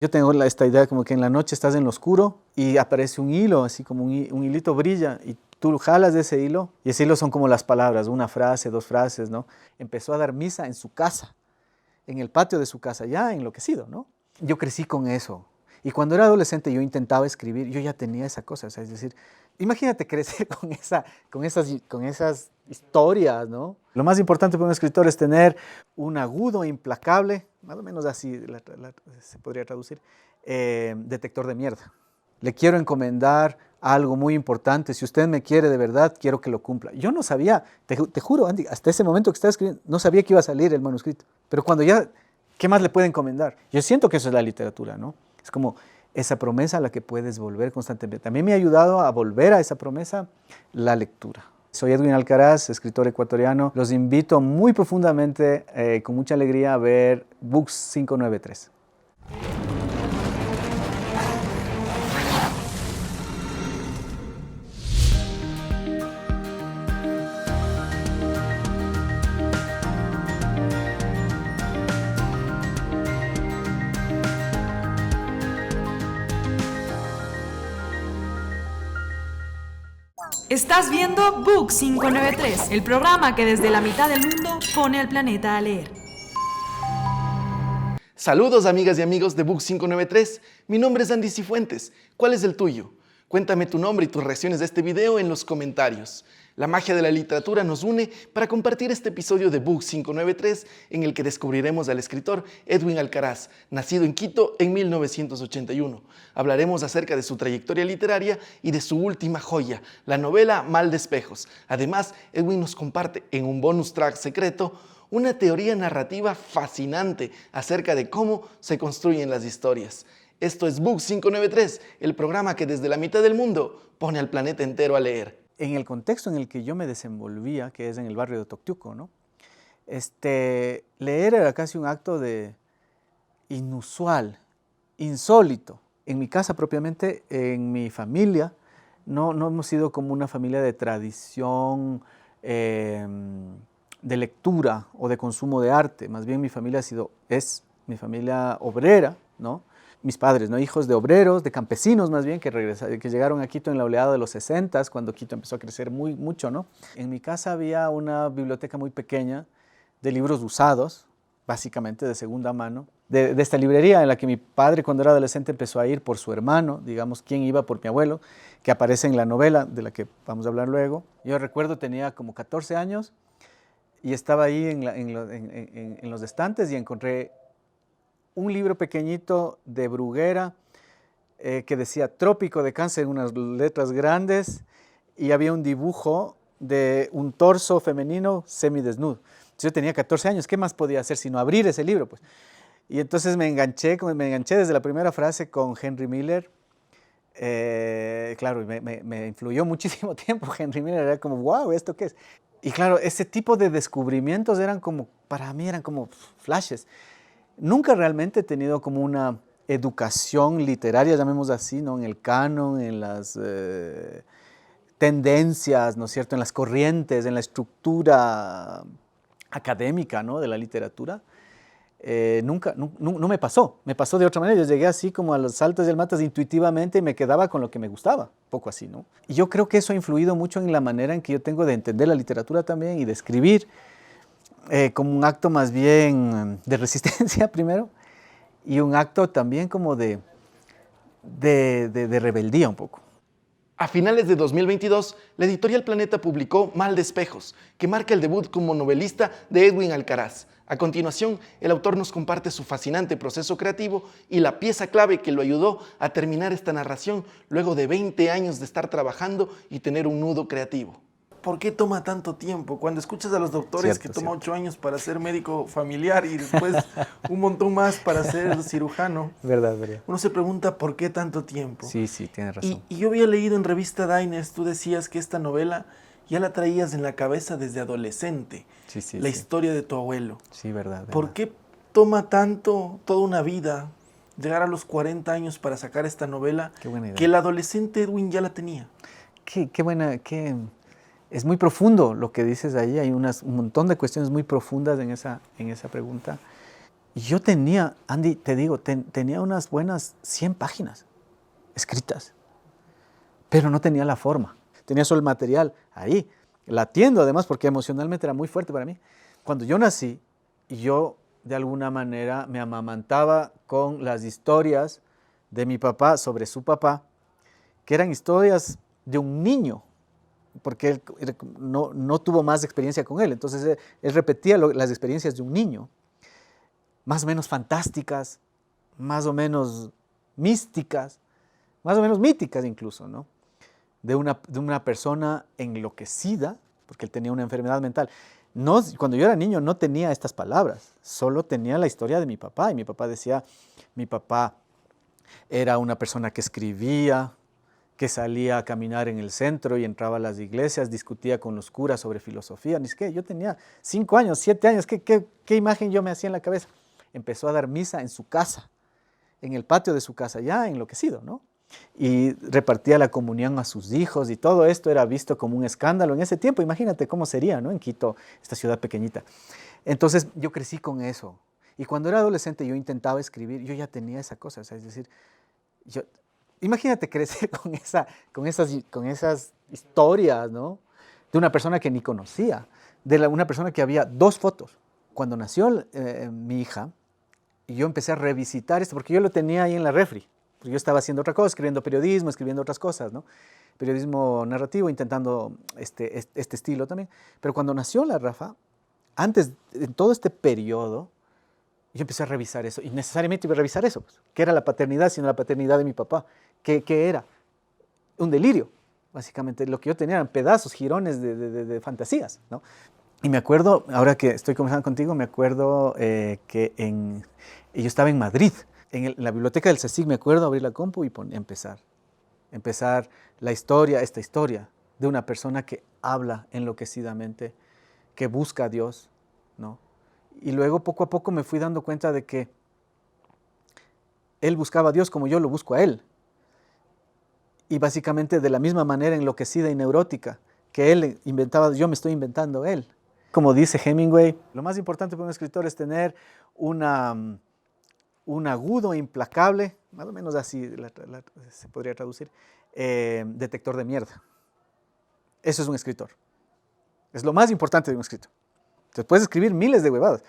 Yo tengo esta idea como que en la noche estás en lo oscuro y aparece un hilo, así como un hilito brilla y tú jalas de ese hilo y ese hilo son como las palabras, una frase, dos frases, ¿no? Empezó a dar misa en su casa, en el patio de su casa, ya enloquecido, ¿no? Yo crecí con eso. Y cuando era adolescente yo intentaba escribir, yo ya tenía esa cosa, o sea, es decir, imagínate crecer con esas historias, ¿no? Lo más importante para un escritor es tener un agudo, implacable, más o menos así se podría traducir, detector de mierda. Le quiero encomendar algo muy importante, si usted me quiere de verdad, quiero que lo cumpla. Yo no sabía, te juro, Andy, hasta ese momento que estaba escribiendo, no sabía que iba a salir el manuscrito. Pero cuando ya, ¿qué más le puede encomendar? Yo siento que eso es la literatura, ¿no? Es como esa promesa a la que puedes volver constantemente. También me ha ayudado a volver a esa promesa la lectura. Soy Edwin Alcaraz, escritor ecuatoriano. Los invito muy profundamente, con mucha alegría, a ver Books 593. Estás viendo Book 593, el programa que desde la mitad del mundo pone al planeta a leer. Saludos amigas y amigos de Book 593, mi nombre es Andy Cifuentes, ¿cuál es el tuyo? Cuéntame tu nombre y tus reacciones de este video en los comentarios. La magia de la literatura nos une para compartir este episodio de Book 593 en el que descubriremos al escritor Edwin Alcaraz, nacido en Quito en 1981. Hablaremos acerca de su trayectoria literaria y de su última joya, la novela Mal de Espejos. Además, Edwin nos comparte en un bonus track secreto una teoría narrativa fascinante acerca de cómo se construyen las historias. Esto es Book 593, el programa que desde la mitad del mundo pone al planeta entero a leer. En el contexto en el que yo me desenvolvía, que es en el barrio de Toctiuco, ¿no? Leer era casi un acto de inusual, insólito. En mi casa propiamente, en mi familia, no hemos sido como una familia de tradición, de lectura o de consumo de arte. Más bien mi familia es mi familia obrera, ¿no? Mis padres, ¿no? Hijos de obreros, de campesinos más bien, que llegaron a Quito en la oleada de los 60s, cuando Quito empezó a crecer mucho, ¿no? En mi casa había una biblioteca muy pequeña de libros usados, básicamente de segunda mano, de esta librería en la que mi padre cuando era adolescente empezó a ir por su hermano, digamos, quien iba por mi abuelo, que aparece en la novela de la que vamos a hablar luego. Yo recuerdo tenía como 14 años y estaba ahí en los estantes y encontré un libro pequeñito de Bruguera que decía Trópico de Cáncer en unas letras grandes y había un dibujo de un torso femenino semidesnudo. Entonces yo tenía 14 años, ¿qué más podía hacer sino abrir ese libro? Pues? Y entonces me enganché desde la primera frase con Henry Miller. Claro, me influyó muchísimo tiempo Henry Miller, era como, wow, ¿esto qué es? Y claro, ese tipo de descubrimientos para mí eran como flashes. Nunca realmente he tenido como una educación literaria, llamémoslo así, ¿no? En el canon, en las tendencias, ¿no es cierto? En las corrientes, en la estructura académica, ¿no? De la literatura. No me pasó de otra manera. Yo llegué así como a los altos del matas intuitivamente y me quedaba con lo que me gustaba, poco así, ¿no? Y yo creo que eso ha influido mucho en la manera en que yo tengo de entender la literatura también y de escribir. Como un acto más bien de resistencia primero y un acto también como de rebeldía un poco. A finales de 2022, la editorial Planeta publicó Mal de Espejos, que marca el debut como novelista de Edwin Alcaraz. A continuación, el autor nos comparte su fascinante proceso creativo y la pieza clave que lo ayudó a terminar esta narración luego de 20 años de estar trabajando y tener un nudo creativo. ¿Por qué toma tanto tiempo? Cuando escuchas a los doctores que toma 8 años para ser médico familiar y después un montón más para ser cirujano, verdad. Uno se pregunta ¿por qué tanto tiempo? Sí, tienes razón. Y yo había leído en revista Diners, tú decías que esta novela ya la traías en la cabeza desde adolescente, la historia de tu abuelo. Sí, verdad. ¿Por qué toma tanto, toda una vida, llegar a los 40 años para sacar esta novela que el adolescente Edwin ya la tenía? Qué buena. Es muy profundo lo que dices ahí, hay un montón de cuestiones muy profundas en esa pregunta. Y yo tenía, Andy, te digo, tenía unas buenas 100 páginas escritas, pero no tenía la forma. Tenía solo el material ahí. La atiendo además porque emocionalmente era muy fuerte para mí. Cuando yo nací, yo de alguna manera me amamantaba con las historias de mi papá sobre su papá, que eran historias de un niño, porque él no tuvo más experiencia con él. Entonces él repetía las experiencias de un niño, más o menos fantásticas, más o menos místicas, más o menos míticas incluso, ¿no? De una persona enloquecida, porque él tenía una enfermedad mental. No, cuando yo era niño no tenía estas palabras, solo tenía la historia de mi papá. Y mi papá decía, mi papá era una persona que escribía, que salía a caminar en el centro y entraba a las iglesias, discutía con los curas sobre filosofía. Ni siquiera, yo tenía 5 años, 7 años, ¿qué imagen yo me hacía en la cabeza? Empezó a dar misa en su casa, en el patio de su casa, ya enloquecido, ¿no? Y repartía la comunión a sus hijos y todo esto era visto como un escándalo en ese tiempo. Imagínate cómo sería, ¿no? En Quito, esta ciudad pequeñita. Entonces yo crecí con eso. Y cuando era adolescente yo intentaba escribir, yo ya tenía esa cosa, o sea, es decir, imagínate crecer con esas historias, ¿no? De una persona que ni conocía, una persona que había 2 fotos. Cuando nació mi hija, y yo empecé a revisitar esto, porque yo lo tenía ahí en la refri. Porque yo estaba haciendo otra cosa, escribiendo periodismo, escribiendo otras cosas, ¿no? Periodismo narrativo, intentando este estilo también. Pero cuando nació la Rafa, antes, en todo este periodo, yo empecé a revisar eso. Y necesariamente iba a revisar eso. Pues, ¿qué era la paternidad, sino la paternidad de mi papá? ¿Qué era? Un delirio, básicamente. Lo que yo tenía eran pedazos, jirones de fantasías, ¿no? Y me acuerdo, ahora que estoy conversando contigo, me acuerdo que yo estaba en Madrid, en la biblioteca del CSIC, me acuerdo abrir la compu y empezar esta historia de una persona que habla enloquecidamente, que busca a Dios, ¿no? Y luego poco a poco me fui dando cuenta de que él buscaba a Dios como yo lo busco a él. Y básicamente de la misma manera enloquecida y neurótica que él inventaba, yo me estoy inventando él. Como dice Hemingway, lo más importante para un escritor es tener un agudo, implacable, más o menos así se podría traducir, detector de mierda. Eso es un escritor. Es lo más importante de un escritor. Entonces puedes escribir miles de huevadas,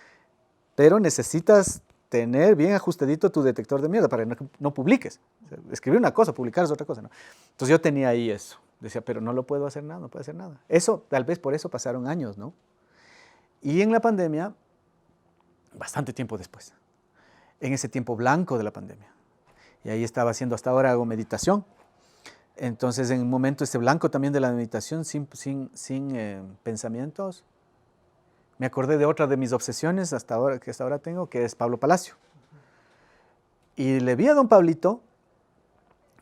pero necesitas tener bien ajustadito tu detector de mierda para que no publiques. O sea, escribir una cosa, publicar es otra cosa, ¿no? Entonces yo tenía ahí eso. Decía, pero no lo puedo hacer nada, no puedo hacer nada. Eso, tal vez por eso pasaron años, ¿no? Y en la pandemia, bastante tiempo después, en ese tiempo blanco de la pandemia, y ahí estaba haciendo, hasta ahora hago meditación. Entonces en un momento blanco también de la meditación, sin pensamientos, me acordé de otra de mis obsesiones que hasta ahora tengo, que es Pablo Palacio. Y le vi a don Pablito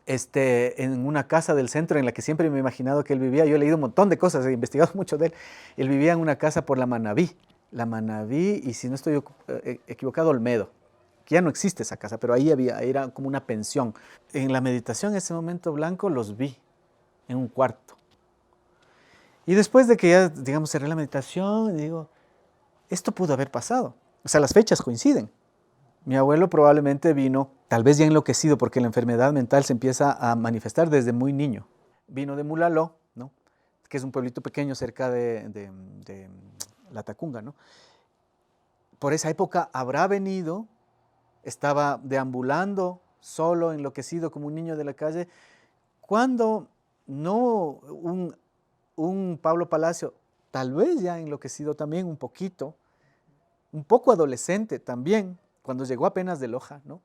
en una casa del centro en la que siempre me he imaginado que él vivía. Yo he leído un montón de cosas, he investigado mucho de él. Él vivía en una casa por la Manabí, y si no estoy equivocado, Olmedo, que ya no existe esa casa, pero ahí era como una pensión. En la meditación, en ese momento blanco, los vi en un cuarto. Y después de que ya, digamos, cerré la meditación, digo, esto pudo haber pasado. O sea, las fechas coinciden. Mi abuelo probablemente vino, tal vez ya enloquecido, porque la enfermedad mental se empieza a manifestar desde muy niño. Vino de Mulaló, ¿no? Que es un pueblito pequeño cerca de La Tacunga, ¿no? Por esa época habrá venido, estaba deambulando solo, enloquecido como un niño de la calle, cuando no un Pablo Palacio, tal vez ya enloquecido también un poquito, un poco adolescente también, cuando llegó apenas de Loja, ¿no?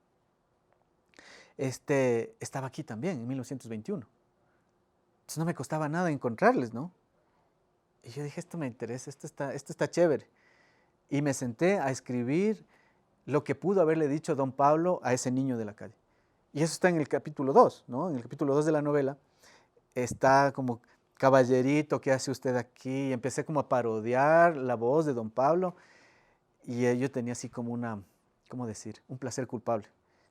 Estaba aquí también, en 1921. Entonces no me costaba nada encontrarles, ¿no? Y yo dije, esto me interesa, esto está chévere. Y me senté a escribir lo que pudo haberle dicho don Pablo a ese niño de la calle. Y eso está en el capítulo 2, ¿no? En el capítulo 2 de la novela está como, caballerito, ¿qué hace usted aquí? Y empecé como a parodiar la voz de don Pablo. Y yo tenía así como ¿cómo decir? Un placer culpable.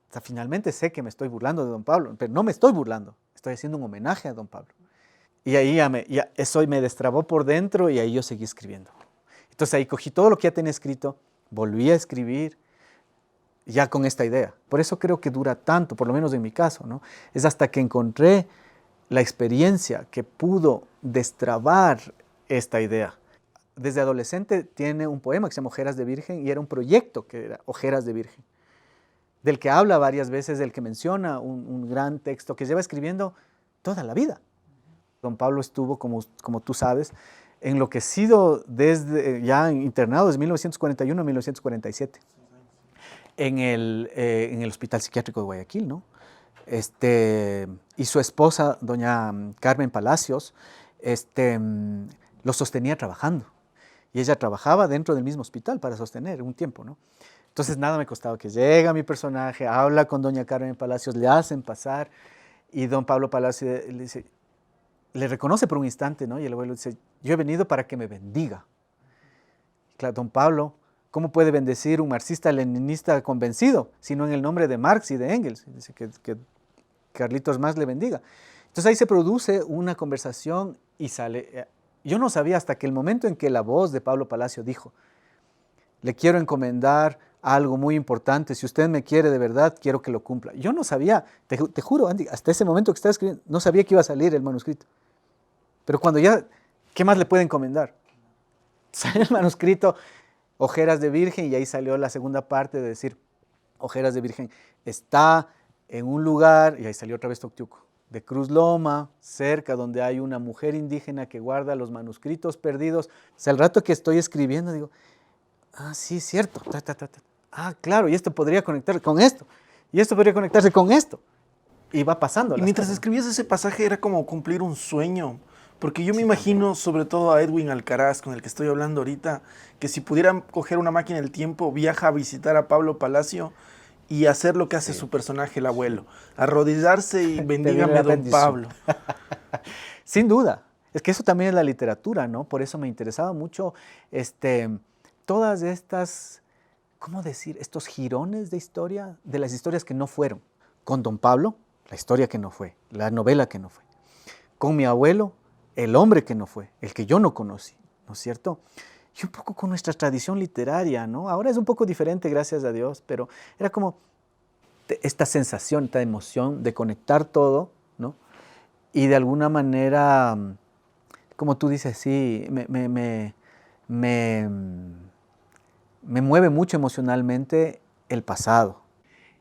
O sea, finalmente sé que me estoy burlando de don Pablo, pero no me estoy burlando, estoy haciendo un homenaje a don Pablo. Y ahí eso me destrabó por dentro y ahí yo seguí escribiendo. Entonces ahí cogí todo lo que ya tenía escrito, volví a escribir, ya con esta idea. Por eso creo que dura tanto, por lo menos en mi caso, ¿no? Es hasta que encontré la experiencia que pudo destrabar esta idea. Desde adolescente tiene un poema que se llama Ojeras de Virgen y era un proyecto que era Ojeras de Virgen, del que habla varias veces, del que menciona un gran texto que lleva escribiendo toda la vida. Don Pablo estuvo, como tú sabes, enloquecido desde ya internado desde 1941 a 1947 en el Hospital Psiquiátrico de Guayaquil, ¿no? Y su esposa, doña Carmen Palacios, lo sostenía trabajando. Y ella trabajaba dentro del mismo hospital para sostener un tiempo, ¿no? Entonces nada me costaba que llega mi personaje, habla con doña Carmen Palacios, le hacen pasar y don Pablo Palacios le dice, le reconoce por un instante, ¿no? Y el abuelo dice, yo he venido para que me bendiga. Claro, don Pablo, ¿cómo puede bendecir un marxista-leninista convencido, sino en el nombre de Marx y de Engels? Dice que Carlitos Marx le bendiga. Entonces ahí se produce una conversación y sale. Yo no sabía hasta que el momento en que la voz de Pablo Palacio dijo, le quiero encomendar algo muy importante, si usted me quiere de verdad, quiero que lo cumpla. Yo no sabía, te juro, Andy, hasta ese momento que estaba escribiendo, no sabía que iba a salir el manuscrito. Pero cuando ya, ¿qué más le puede encomendar? Sale el manuscrito, Ojeras de Virgen, y ahí salió la segunda parte de decir, Ojeras de Virgen está en un lugar, y ahí salió otra vez Toctiuco, de Cruz Loma, cerca donde hay una mujer indígena que guarda los manuscritos perdidos. O sea, al rato que estoy escribiendo, digo, sí, cierto, claro, y esto podría conectarse con esto, y esto podría conectarse con esto. Y va pasando. Y mientras escribías ese pasaje era como cumplir un sueño. Porque yo me imagino, sobre todo a Edwin Alcaraz, con el que estoy hablando ahorita, que si pudieran coger una máquina del tiempo, viaja a visitar a Pablo Palacio y hacer lo que hace su personaje, el abuelo. Arrodillarse y bendígame a don Pablo. Sin duda. Es que eso también es la literatura, ¿no? Por eso me interesaba mucho todas estas, ¿cómo decir? Estos jirones de historia, de las historias que no fueron. Con don Pablo, la historia que no fue, la novela que no fue. Con mi abuelo, el hombre que no fue, el que yo no conocí, ¿no es cierto? Y un poco con nuestra tradición literaria, ¿no? Ahora es un poco diferente, gracias a Dios, pero era como esta sensación, esta emoción de conectar todo, ¿no? Y de alguna manera, como tú dices, sí, me mueve mucho emocionalmente el pasado.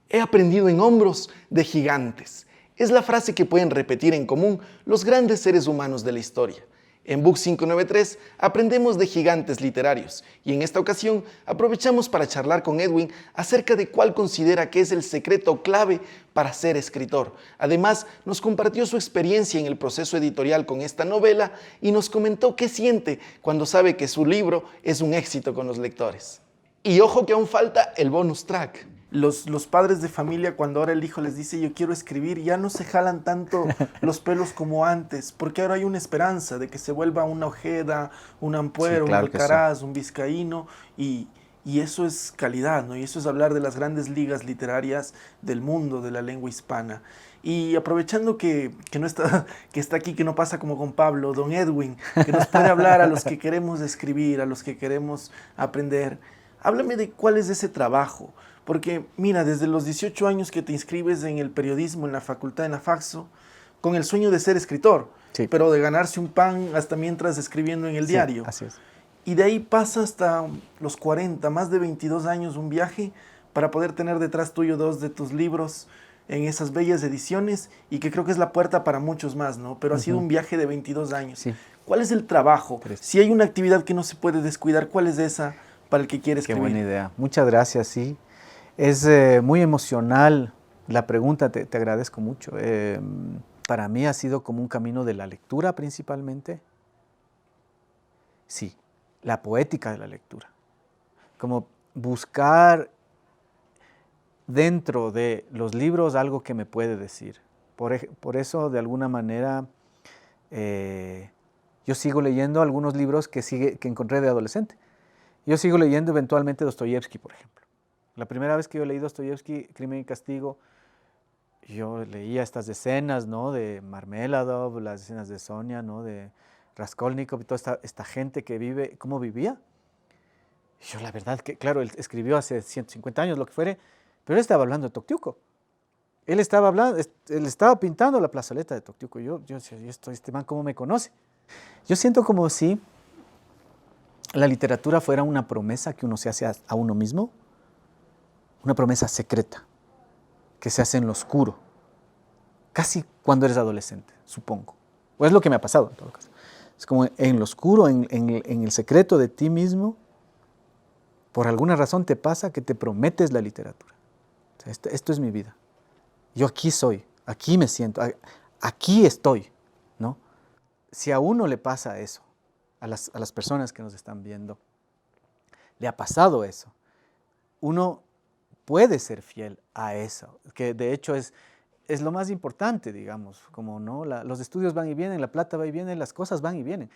He aprendido en hombros de gigantes. Es la frase que pueden repetir en común los grandes seres humanos de la historia. En Book 593 aprendemos de gigantes literarios y en esta ocasión aprovechamos para charlar con Edwin acerca de cuál considera que es el secreto clave para ser escritor. Además, nos compartió su experiencia en el proceso editorial con esta novela y nos comentó qué siente cuando sabe que su libro es un éxito con los lectores. Y ojo que aún falta el bonus track. Los padres de familia, cuando ahora el hijo les dice yo quiero escribir, ya no se jalan tanto los pelos como antes, porque ahora hay una esperanza de que se vuelva una Ojeda, un Ampuero, un Alcaraz, un Vizcaíno, y eso es calidad, ¿no? Y eso es hablar de las grandes ligas literarias del mundo, de la lengua hispana. Y aprovechando que está aquí, que no pasa como con Pablo, don Edwin, que nos puede hablar a los que queremos escribir, a los que queremos aprender, háblame de cuál es ese trabajo. Porque mira, desde los 18 años que te inscribes en el periodismo en la facultad de Nafaxo, con el sueño de ser escritor, sí, pero de ganarse un pan hasta mientras escribiendo en el diario. Así es. Y de ahí pasa hasta los 40, más de 22 años, un viaje para poder tener detrás tuyo 2 de tus libros en esas bellas ediciones y que creo que es la puerta para muchos más, ¿no? Pero ha sido un viaje de 22 años. Sí. ¿Cuál es el trabajo? Si hay una actividad que no se puede descuidar, ¿cuál es esa para el que quiere escribir? Qué buena idea. Muchas gracias, sí. Es muy emocional la pregunta, te agradezco mucho. Para mí ha sido como un camino de la lectura principalmente. Sí, la poética de la lectura. Como buscar dentro de los libros algo que me puede decir. Por eso, de alguna manera, yo sigo leyendo algunos libros que encontré de adolescente. Yo sigo leyendo eventualmente Dostoyevsky, por ejemplo. La primera vez que yo leí Dostoyevsky, Crimen y Castigo, yo leía estas escenas, ¿no? De Marmeladov, las escenas de Sonia, ¿no? De Raskolnikov y toda esta gente que vive, ¿cómo vivía? Yo la verdad que, claro, él escribió hace 150 años, lo que fuere, Pero él estaba hablando de Toctiuco. Él estaba pintando la plazoleta de Toctiuco. Yo decía, este man, ¿cómo me conoce? Yo siento como si la literatura fuera una promesa que uno se hace a uno mismo, una promesa secreta, que se hace en lo oscuro, casi cuando eres adolescente, supongo. O es lo que me ha pasado en todo caso. Es como en lo oscuro, en el secreto de ti mismo, por alguna razón te pasa que te prometes la literatura. O sea, esto es mi vida. Yo aquí soy, aquí me siento, aquí estoy, ¿no? Si a uno le pasa eso, a las personas que nos están viendo, le ha pasado eso, uno puede ser fiel a eso, que de hecho es lo más importante, digamos, como no, los estudios van y vienen, la plata va y viene, las cosas van y vienen,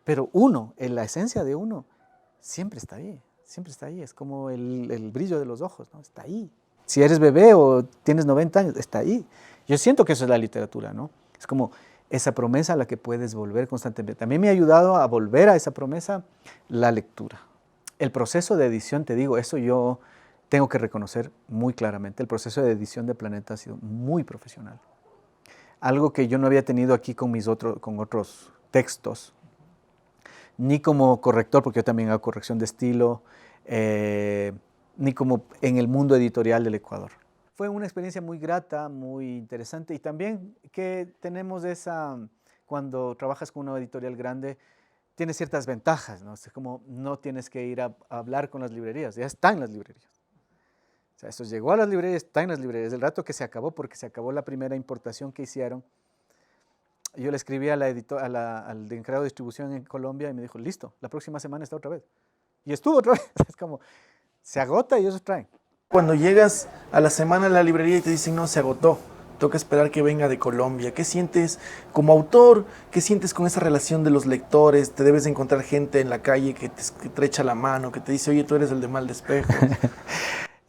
pero uno, en la esencia de uno, siempre está ahí, es como el brillo de los ojos, ¿no? Está ahí. Si eres bebé o tienes 90 años, está ahí. Yo siento que eso es la literatura, ¿no? Es como esa promesa a la que puedes volver constantemente. También me ha ayudado a volver a esa promesa la lectura. El proceso de edición, te digo, eso yo tengo que reconocer muy claramente. El proceso de edición de Planeta ha sido muy profesional. Algo que yo no había tenido aquí con otros textos, ni como corrector, porque yo también hago corrección de estilo, ni como en el mundo editorial del Ecuador. Fue una experiencia muy grata, muy interesante, y también que tenemos cuando trabajas con una editorial grande, tiene ciertas ventajas, ¿no? Es como no tienes que ir a hablar con las librerías, ya está en las librerías. O sea, eso llegó a las librerías, está en las librerías. El rato que se acabó, porque se acabó la primera importación que hicieron, yo le escribí al encargado de distribución en Colombia y me dijo, listo, la próxima semana está otra vez. Y estuvo otra vez. Es como, se agota y ellos traen. Cuando llegas a la semana a la librería y te dicen, no, se agotó, toca esperar que venga de Colombia. ¿Qué sientes como autor? ¿Qué sientes con esa relación de los lectores? Te debes encontrar gente en la calle que te echa la mano, que te dice, oye, tú eres el de Mal Despejo.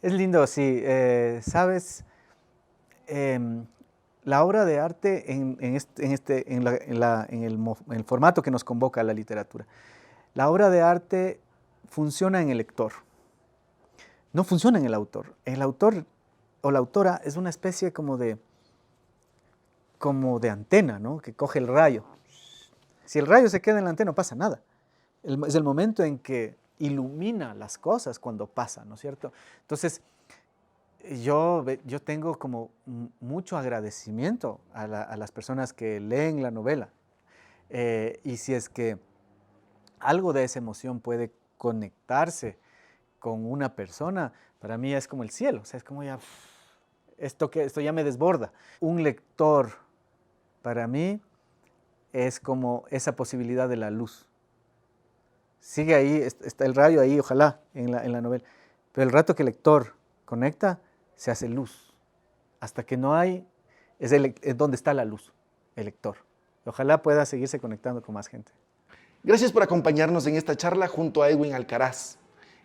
Es lindo, sí. Sabes, la obra de arte en el formato que nos convoca a la literatura, la obra de arte funciona en el lector, no funciona en el autor. El autor o la autora es una especie como de antena, ¿no? Que coge el rayo. Si el rayo se queda en la antena no pasa nada. Es el momento en que ilumina las cosas cuando pasa, ¿no es cierto? Entonces, yo tengo como mucho agradecimiento a las personas que leen la novela. Y si es que algo de esa emoción puede conectarse con una persona, para mí es como el cielo. O sea, es como ya, esto ya me desborda. Un lector, para mí, es como esa posibilidad de la luz. Sigue ahí, está el rayo ahí, ojalá, en la novela. Pero el rato que el lector conecta, se hace luz. Hasta que no hay, es donde está la luz, el lector. Ojalá pueda seguirse conectando con más gente. Gracias por acompañarnos en esta charla junto a Edwin Alcaraz.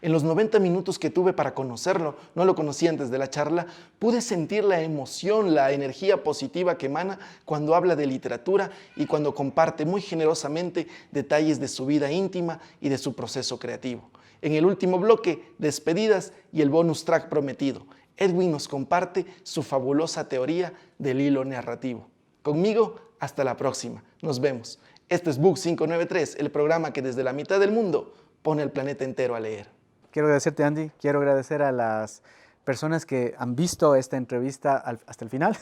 En los 90 minutos que tuve para conocerlo, no lo conocí antes de la charla, pude sentir la emoción, la energía positiva que emana cuando habla de literatura y cuando comparte muy generosamente detalles de su vida íntima y de su proceso creativo. En el último bloque, despedidas y el bonus track prometido, Edwin nos comparte su fabulosa teoría del hilo narrativo. Conmigo, hasta la próxima. Nos vemos. Esto es Book 593, el programa que desde la mitad del mundo pone al planeta entero a leer. Quiero agradecerte, Andy. Quiero agradecer a las personas que han visto esta entrevista hasta el final,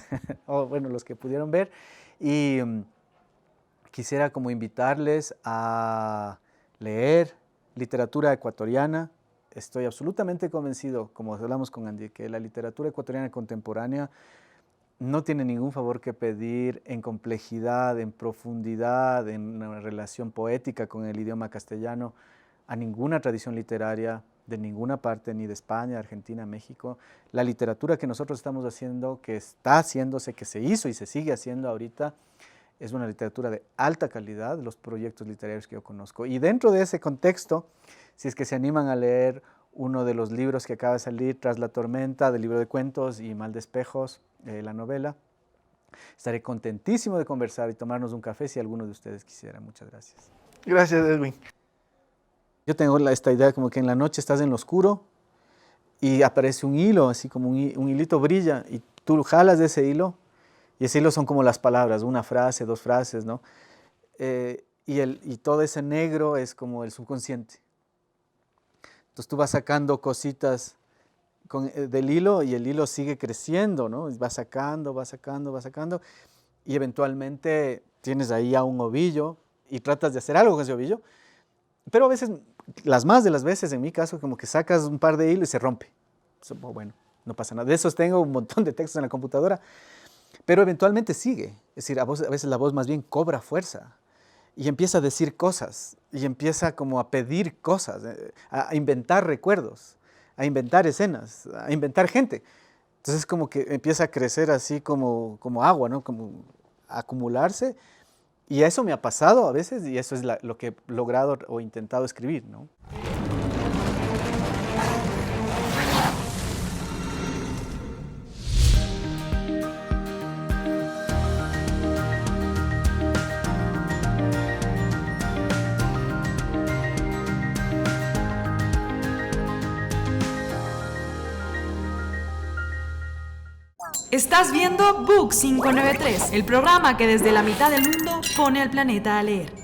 o bueno, los que pudieron ver. Y quisiera como invitarles a leer literatura ecuatoriana. Estoy absolutamente convencido, como hablamos con Andy, que la literatura ecuatoriana contemporánea no tiene ningún favor que pedir en complejidad, en profundidad, en una relación poética con el idioma castellano, a ninguna tradición literaria de ninguna parte, ni de España, Argentina, México. La literatura que nosotros estamos haciendo, que está haciéndose, que se hizo y se sigue haciendo ahorita, es una literatura de alta calidad, los proyectos literarios que yo conozco. Y dentro de ese contexto, si es que se animan a leer uno de los libros que acaba de salir, Tras la tormenta, del libro de cuentos, y Mal Despejos, la novela, estaré contentísimo de conversar y tomarnos un café si alguno de ustedes quisiera. Muchas gracias. Gracias, Edwin. Yo tengo esta idea como que en la noche estás en lo oscuro y aparece un hilo, así como un hilito brilla, y tú jalas de ese hilo, y ese hilo son como las palabras, una frase, dos frases, ¿no? Y todo ese negro es como el subconsciente. Entonces tú vas sacando cositas del hilo y el hilo sigue creciendo, ¿no? Va sacando, va sacando, va sacando, y eventualmente tienes ahí ya un ovillo y tratas de hacer algo con ese ovillo, pero a veces, las más de las veces en mi caso, como que sacas un par de hilos y se rompe. Bueno, no pasa nada. De esos tengo un montón de textos en la computadora, pero eventualmente sigue. Es decir, a veces la voz más bien cobra fuerza y empieza a decir cosas y empieza como a pedir cosas, a inventar recuerdos, a inventar escenas, a inventar gente. Entonces como que empieza a crecer así como agua, ¿no? Como a acumularse. Y eso me ha pasado a veces y eso es lo que he logrado o intentado escribir, ¿no? Estás viendo Book 593, el programa que desde la mitad del mundo pone al planeta a leer.